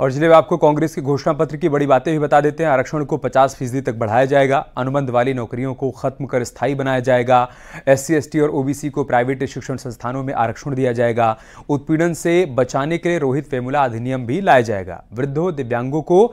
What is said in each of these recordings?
और जिले में आपको कांग्रेस के घोषणा पत्र की बड़ी बातें भी बता देते हैं। आरक्षण को 50% तक बढ़ाया जाएगा। अनुबंध वाली नौकरियों को खत्म कर स्थायी बनाया जाएगा। SC, ST और OBC को प्राइवेट शिक्षण संस्थानों में आरक्षण दिया जाएगा। उत्पीड़न से बचाने के लिए रोहित वेमुला अधिनियम भी लाया जाएगा। वृद्धों, दिव्यांगों को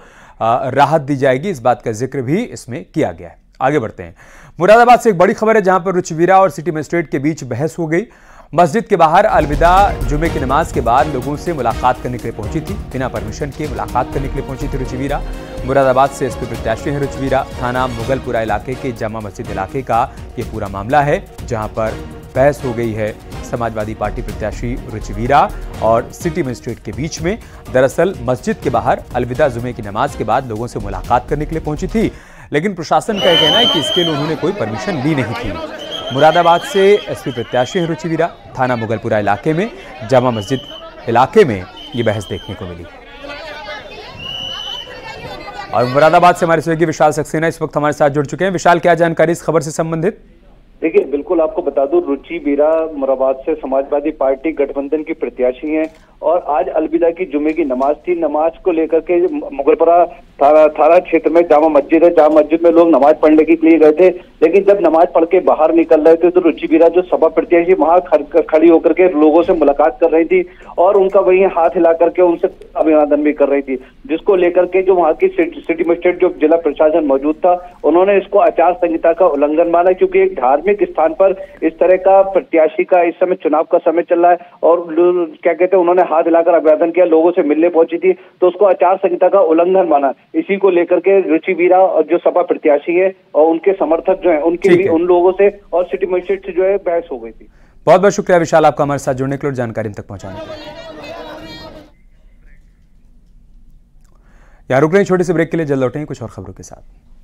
राहत दी जाएगी। इस बात का जिक्र भी इसमें किया गया है। आगे बढ़ते हैं। मुरादाबाद से एक बड़ी खबर है, जहां पर रुचिवीरा और सिटी मजिस्ट्रेट के बीच बहस हो गई। मस्जिद के बाहर अलविदा जुमे की नमाज के बाद लोगों से मुलाकात करने के लिए पहुंची थी। बिना परमिशन के मुलाकात करने के लिए पहुंची थी रुचिवीरा। मुरादाबाद से SP प्रत्याशी है रुचिवीरा। थाना मुगलपुरा इलाके के जामा मस्जिद इलाके का ये पूरा मामला है, जहां पर बहस हो गई है समाजवादी पार्टी प्रत्याशी रुचिवीरा और सिटी मजिस्ट्रेट के बीच में। दरअसल मस्जिद के बाहर अलविदा जुमे की नमाज के बाद लोगों से मुलाकात करने के लिए पहुंची थी, लेकिन प्रशासन का कहना है कि इसके लिए उन्होंने कोई परमिशन ली नहीं थी। मुरादाबाद से SP प्रत्याशी हैं रुचिवीरा। थाना मुगलपुरा इलाके में जामा मस्जिद इलाके में ये बहस देखने को मिली। और मुरादाबाद से हमारे सहयोगी विशाल सक्सेना इस वक्त हमारे साथ जुड़ चुके हैं। विशाल, क्या जानकारी इस खबर से संबंधित? देखिए, बिल्कुल आपको बता दूं, रुचिवीरा मुरादाबाद से समाजवादी पार्टी गठबंधन की प्रत्याशी हैं और आज अलविदा की जुमे की नमाज थी। नमाज को लेकर के मुगलपुरा थाना क्षेत्र में जामा मस्जिद है, जामा मस्जिद में लोग नमाज पढ़ने के लिए गए थे, लेकिन जब नमाज पढ़ के बाहर निकल रहे थे तो रुचिवीरा जो सपा प्रत्याशी वहां खड़ी होकर के लोगों से मुलाकात कर रही थी और उनका वहीं हाथ हिला करके उनसे अभिवादन भी कर रही थी, जिसको लेकर के जो वहां की सिटी मजिस्ट्रेट जो जिला प्रशासन मौजूद था, उन्होंने इसको आचार संहिता का उल्लंघन माना, क्योंकि एक धार्मिक स्थान पर इस तरह का प्रत्याशी का इस समय चुनाव का समय चल रहा है और क्या कहते हैं, उन्होंने हाथ हिलाकर अभिवादन किया, लोगों से मिलने पहुंची थी, तो उसको आचार संहिता का उल्लंघन माना। इसी को लेकर के रुचिवीरा और जो सपा प्रत्याशी है और उनके समर्थक जो है, उनके भी उन लोगों से और सिटी मजिस्ट्रेट से जो है बहस हो गई थी। बहुत बहुत शुक्रिया विशाल, आपका हमारे साथ जुड़ने के लिए और जानकारी तक पहुंचाने के लिए। यहाँ रुक रहे हैं छोटे से ब्रेक के लिए, जल्द लौटेंगे कुछ और खबरों के साथ।